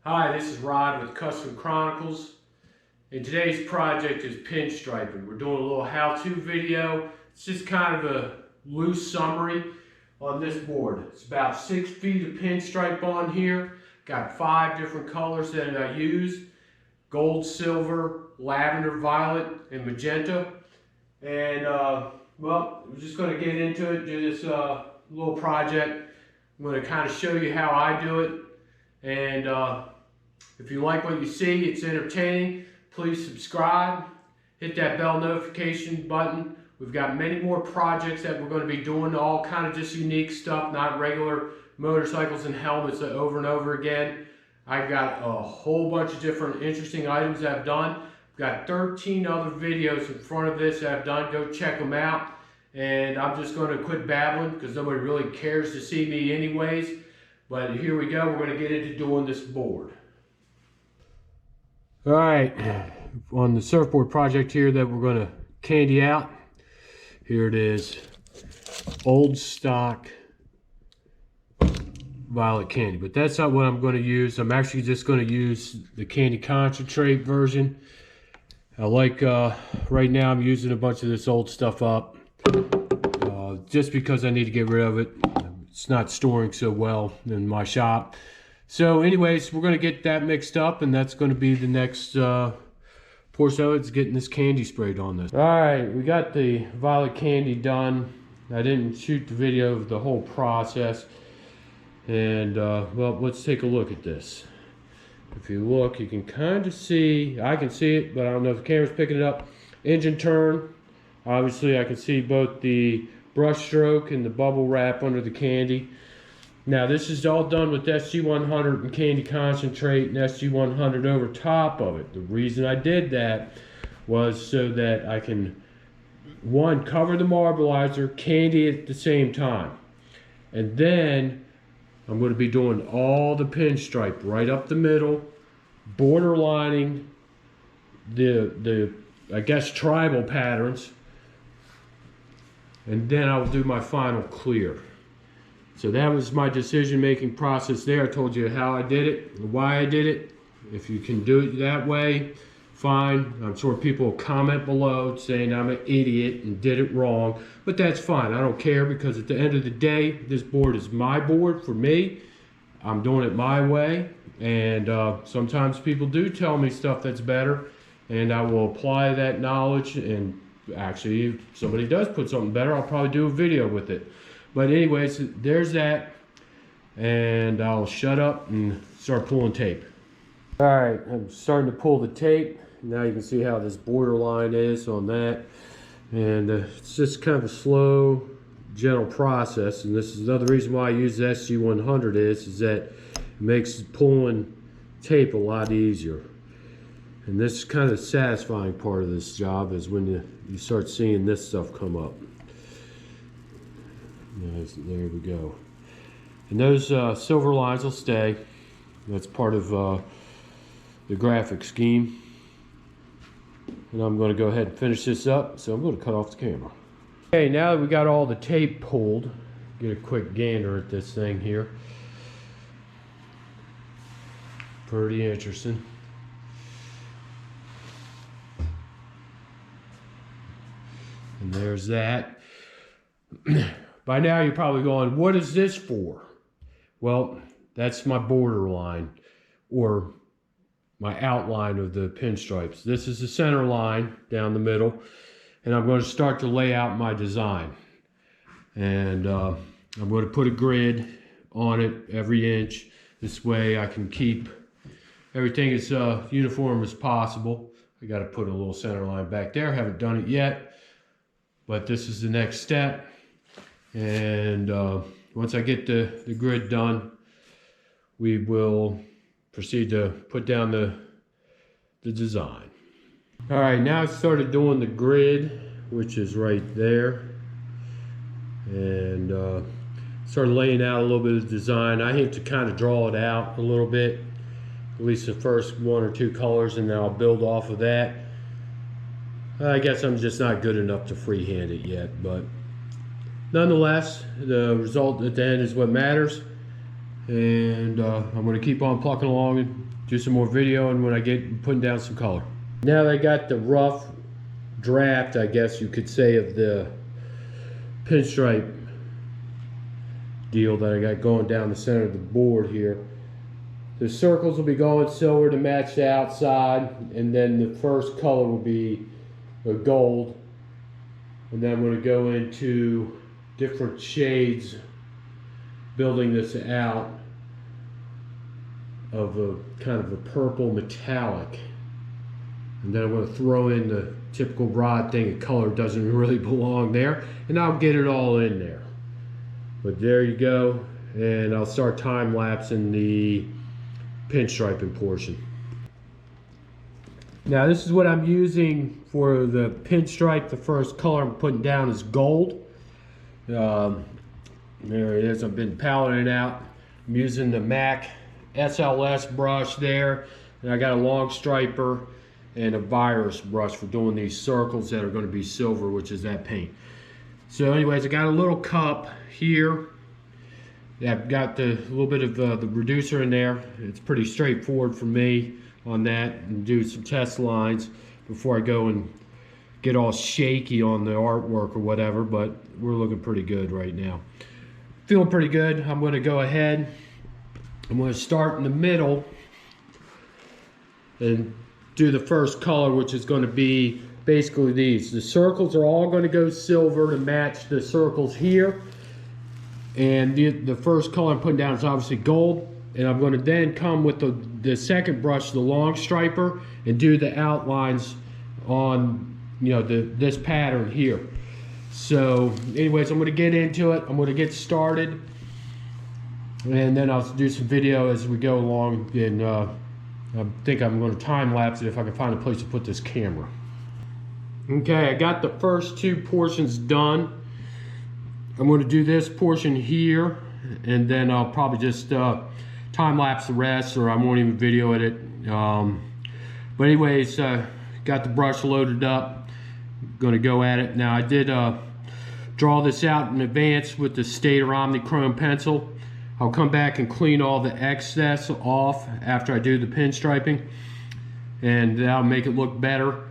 Hi, this is Rod with Custom Chronicles, and today's project is pinstriping. We're doing a little how-to video. It's just kind of a loose summary on this board. It's about 6 feet of pinstripe on here. Got 5 different colors that I used: gold, silver, lavender, violet, and magenta. And well, we're just going to get into it, do this little project. I'm going to kind of show you how I do it, and if you like what you see, it's entertaining, please subscribe, hit that bell notification button. We've got many more projects that we're going to be doing, all kind of just unique stuff, not regular motorcycles and helmets over and over again. I've got a whole bunch of different interesting items that I've done. I've got 13 other videos in front of this that I've done. Go check them out. And I'm just going to quit babbling because nobody really cares to see me anyways. But here we go. We're going to get into doing this board. All right, on the surfboard project here that we're going to candy out, here it is, old stock violet candy, but that's not what I'm going to use. I'm actually just going to use the candy concentrate version. I like, right now I'm using a bunch of this old stuff up, just because I need to get rid of it. It's not storing so well in my shop. So anyways, we're going to get that mixed up, and that's going to be the next portion of it, is getting this candy sprayed on this. All right, we got the violet candy done. I didn't shoot the video of the whole process. And well, let's take a look at this. If you look, you can kind of see, I can see it, but I don't know if the camera's picking it up. Engine turn. Obviously, I can see both the brush stroke and the bubble wrap under the candy. Now this is all done with SG100 and candy concentrate and SG100 over top of it. The reason I did that was so that I can, one, cover the marbleizer, candy at the same time. And then I'm going to be doing all the pinstripe right up the middle, border lining the I guess tribal patterns. And then I will do my final clear. So that was my decision-making process there. I told you how I did it, why I did it. If you can do it that way, fine. I'm sure people will comment below saying I'm an idiot and did it wrong, but that's fine. I don't care, because at the end of the day, this board is my board for me. I'm doing it my way, and sometimes people do tell me stuff that's better, and I will apply that knowledge. And actually, if somebody does put something better, I'll probably do a video with it. But anyways, there's that, and I'll shut up and start pulling tape. All right, I'm starting to pull the tape. Now you can see how this border line is on that, and it's just kind of a slow, gentle process. And this is another reason why I use the SG100 is that it makes pulling tape a lot easier. And this is kind of the satisfying part of this job, is when you start seeing this stuff come up. There we go. And those silver lines will stay. That's part of the graphic scheme. And I'm going to go ahead and finish this up, so I'm going to cut off the camera. Okay, now that we got all the tape pulled, get a quick gander at this thing here. Pretty interesting. And there's that. By now you're probably going, what is this for? Well, that's my border line, or my outline of the pinstripes. This is the center line down the middle, and I'm going to start to lay out my design. And I'm going to put a grid on it every inch. This way I can keep everything as uniform as possible. I got to put a little center line back there. Haven't done it yet, but this is the next step. And once I get the grid done, we will proceed to put down the design. All right, now I started doing the grid, which is right there, and started laying out a little bit of design. I hate to kind of draw it out a little bit, at least the first 1 or 2 colors, and then I'll build off of that. I guess I'm just not good enough to freehand it yet, but nonetheless, the result at the end is what matters. And I'm going to keep on plucking along and do some more video, and when I get putting down some color. Now that I got the rough draft, I guess you could say, of the pinstripe deal that I got going down the center of the board here. The circles will be going silver to match the outside, and then the first color will be a gold, and then I'm going to go into different shades, building this out of a kind of a purple metallic, and then I'm going to throw in the typical rod thing. The color doesn't really belong there, and I'll get it all in there. But there you go, and I'll start time-lapsing the pinstriping portion. Now this is what I'm using for the pinstripe. The first color I'm putting down is gold. There it is. I've been paleting it out. I'm using the MAC SLS brush there, and I got a long striper and a virus brush for doing these circles that are going to be silver, which is that paint. So anyways, I got a little cup here. I've got a little bit of the reducer in there. It's pretty straightforward for me on that, and do some test lines before I go and get all shaky on the artwork or whatever, but we're looking pretty good right now. Feeling pretty good. I'm going to go ahead. I'm going to start in the middle and do the first color, which is going to be basically these. The circles are all going to go silver to match the circles here. And the first color I'm putting down is obviously gold. And I'm going to then come with the second brush, the long striper, and do the outlines on, you know, this pattern here. So anyways, I'm going to get into it. I'm going to get started, and then I'll do some video as we go along, and I think I'm going to time lapse it if I can find a place to put this camera. Okay, I got the first two portions done. I'm going to do this portion here, and then I'll probably just time lapse the rest, or I won't even video it. But anyways, got the brush loaded up. Going to go at it. Now I did draw this out in advance with the Stater Omnichrome pencil. I'll come back and clean all the excess off after I do the pinstriping, and that'll make it look better.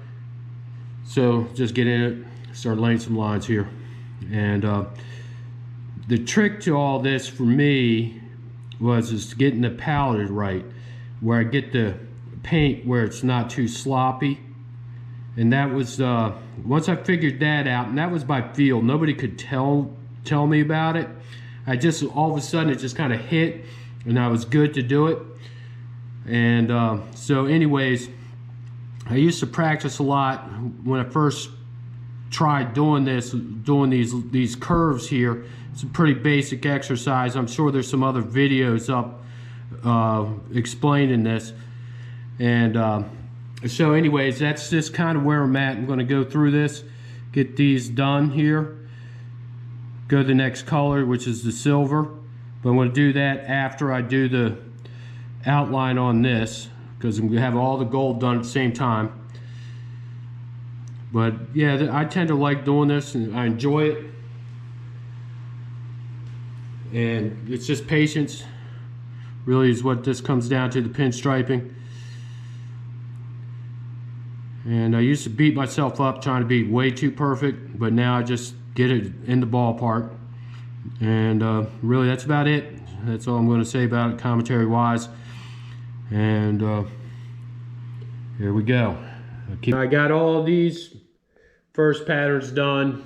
So just get in it, start laying some lines here. And the trick to all this for me was getting the palette right, where I get the paint where it's not too sloppy. And that was once I figured that out, and that was by feel. Nobody could tell me about it. I just, all of a sudden, it just kind of hit, and I was good to do it. And so anyways, I used to practice a lot when I first tried doing this, doing these curves here. It's a pretty basic exercise. I'm sure there's some other videos up explaining this. And so anyways, that's just kind of where I'm at. I'm going to go through this, get these done here, go to the next color, which is the silver. But I'm going to do that after I do the outline on this, because I'm going to have all the gold done at the same time. But yeah, I tend to like doing this, and I enjoy it. And it's just patience, really, is what this comes down to, the pinstriping. And I used to beat myself up trying to be way too perfect, but now I just get it in the ballpark. And really, that's about it. That's all I'm going to say about it, commentary wise. And here we go. I got all these first patterns done.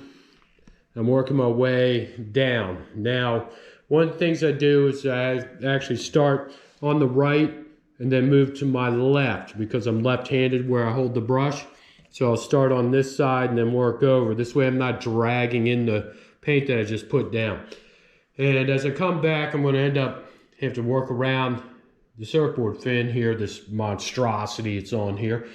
I'm working my way down. Now, one of the things I do is I actually start on the right and then move to my left, because I'm left-handed where I hold the brush. So I'll start on this side and then work over. This way I'm not dragging in the paint that I just put down. And as I come back, I'm going to have to work around the surfboard fin here, this monstrosity it's on here.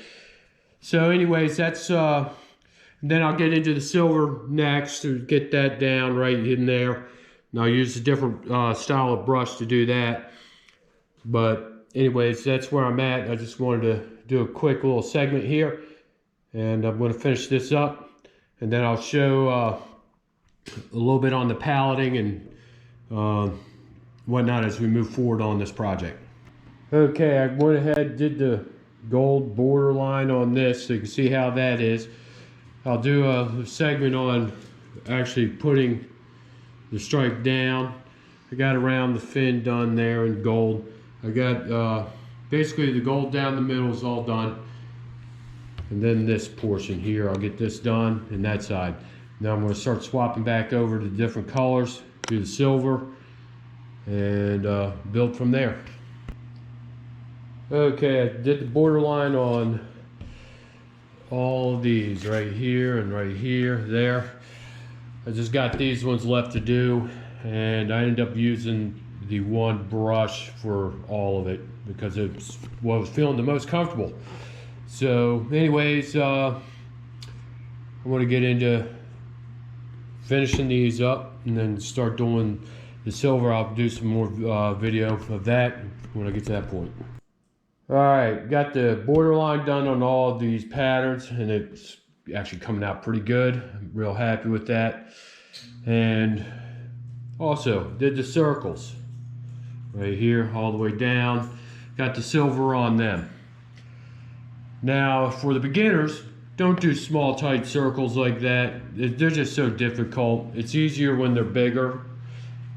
So anyways, that's then I'll get into the silver next to get that down right in there. And I'll use a different style of brush to do that. But anyways, that's where I'm at. I just wanted to do a quick little segment here, and I'm going to finish this up, and then I'll show a little bit on the paletting and whatnot as we move forward on this project. Okay, I went ahead, did the gold border line on this so you can see how that is. I'll do a segment on actually putting the stripe down. I got around the fin done there in gold. I got basically the gold down the middle is all done. And then this portion here, I'll get this done and that side. Now I'm going to start swapping back over to different colors, do the silver, and build from there. Okay, I did the borderline on all of these right here and right here, there. I just got these ones left to do, and I ended up using the one brush for all of it because it's what I was feeling the most comfortable. So anyways, I want to get into finishing these up and then start doing the silver. I'll do some more video of that when I get to that point. Alright, got the borderline done on all of these patterns and it's actually coming out pretty good. I'm real happy with that. And also did the circles right here all the way down. Got the silver on them. Now for the beginners, don't do small tight circles like that. They're just so difficult. It's easier when they're bigger.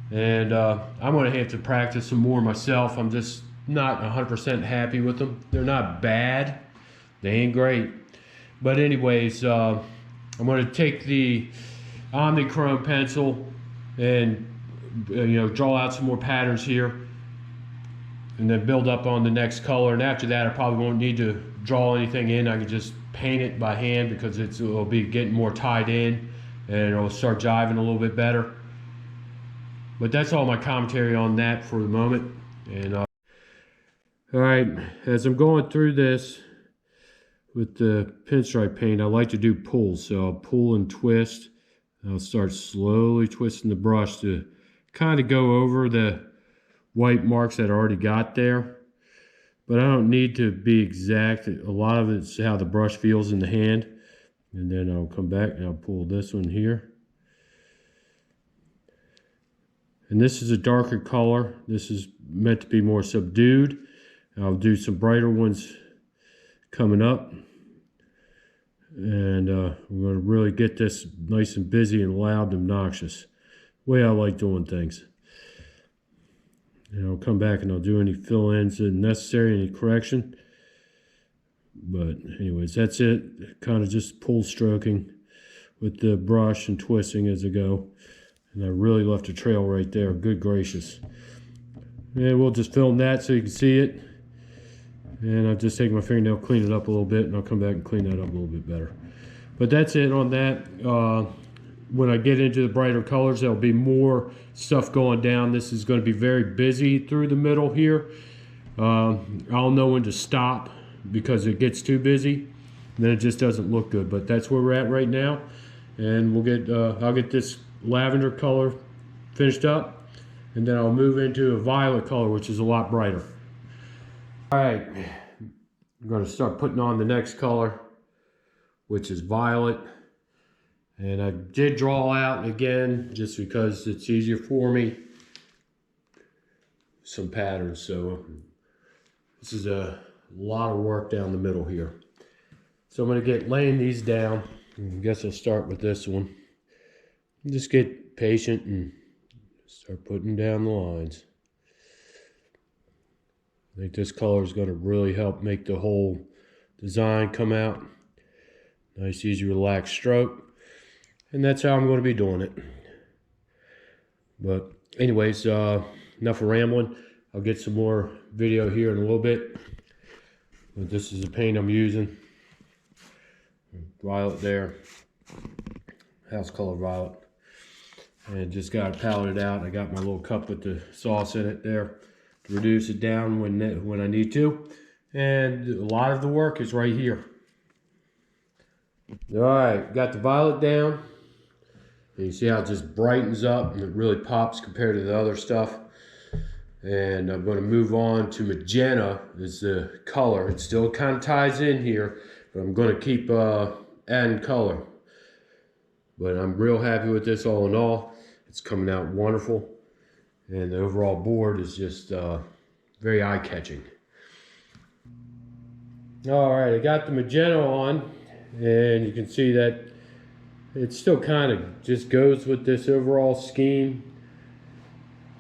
And I'm going to have to practice some more myself. I'm just not 100% happy with them. They're not bad. They ain't great. But anyways, I'm going to take the Omnichrome pencil and draw out some more patterns here. And then build up on the next color. And after that, I probably won't need to draw anything in. I can just paint it by hand because it'll be getting more tied in and it'll start jiving a little bit better. But that's all my commentary on that for the moment. And all right, as I'm going through this with the pinstripe paint, I like to do pulls. So I'll pull and twist. I'll start slowly twisting the brush to kind of go over the white marks that I already got there. But I don't need to be exact. A lot of it's how the brush feels in the hand. And then I'll come back and I'll pull this one here. And this is a darker color. This is meant to be more subdued. I'll do some brighter ones coming up. And we're going to really get this nice and busy and loud and obnoxious. The way I like doing things. And I'll come back and I'll do any fill-ins if necessary, any correction. But anyways, that's it. Kind of just pull stroking with the brush and twisting as I go. And I really left a trail right there. Good gracious. And we'll just film that so you can see it. And I'll just take my fingernail, clean it up a little bit, and I'll come back and clean that up a little bit better. But that's it on that. When I get into the brighter colors, there'll be more stuff going down. This is going to be very busy through the middle here. I'll know when to stop because it gets too busy. Then it just doesn't look good. But that's where we're at right now. And we'll get I'll get this lavender color finished up. And then I'll move into a violet color, which is a lot brighter. All right, I'm going to start putting on the next color, which is violet. And I did draw out again, just because it's easier for me, some patterns. So this is a lot of work down the middle here. So I'm going to get laying these down. I guess I'll start with this one. Just get patient and start putting down the lines. I think this color is going to really help make the whole design come out. Nice, easy, relaxed stroke. And that's how I'm going to be doing it. But anyways, enough of rambling. I'll get some more video here in a little bit. But this is the paint I'm using. Violet there. House color violet. And just got it paletted out. I got my little cup with the sauce in it there to reduce it down when I need to. And a lot of the work is right here. All right, got the violet down. And you see how it just brightens up and it really pops compared to the other stuff. And I'm going to move on to magenta is the color. It still kind of ties in here, but I'm going to keep adding color. But I'm real happy with this all in all. It's coming out wonderful. And the overall board is just very eye-catching. All right, I got the Magenta on, and you can see that it still kind of just goes with this overall scheme.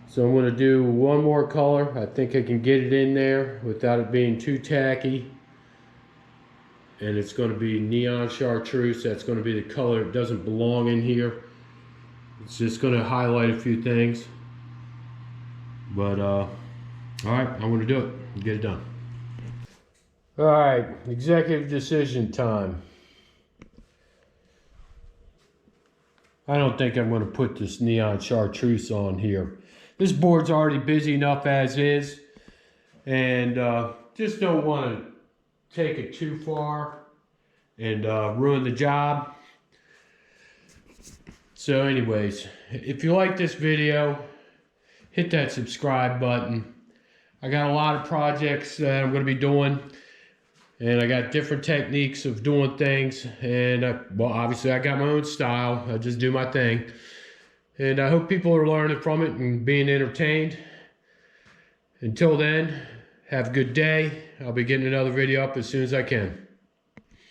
So I'm going to do one more color. I think I can get it in there without it being too tacky. And it's going to be neon chartreuse. That's going to be the color. It doesn't belong in here. It's just going to highlight a few things. But all right, I'm going to do it and get it done. All right, executive decision time. I don't think I'm going to put this neon chartreuse on here. This board's already busy enough as is, and just don't want to take it too far and ruin the job. So anyways, if you like this video, hit that subscribe button. I got a lot of projects that I'm going to be doing, and I got different techniques of doing things, and well, obviously I got my own style. I just do my thing, and I hope people are learning from it and being entertained. Until then, have a good day. I'll be getting another video up as soon as I can.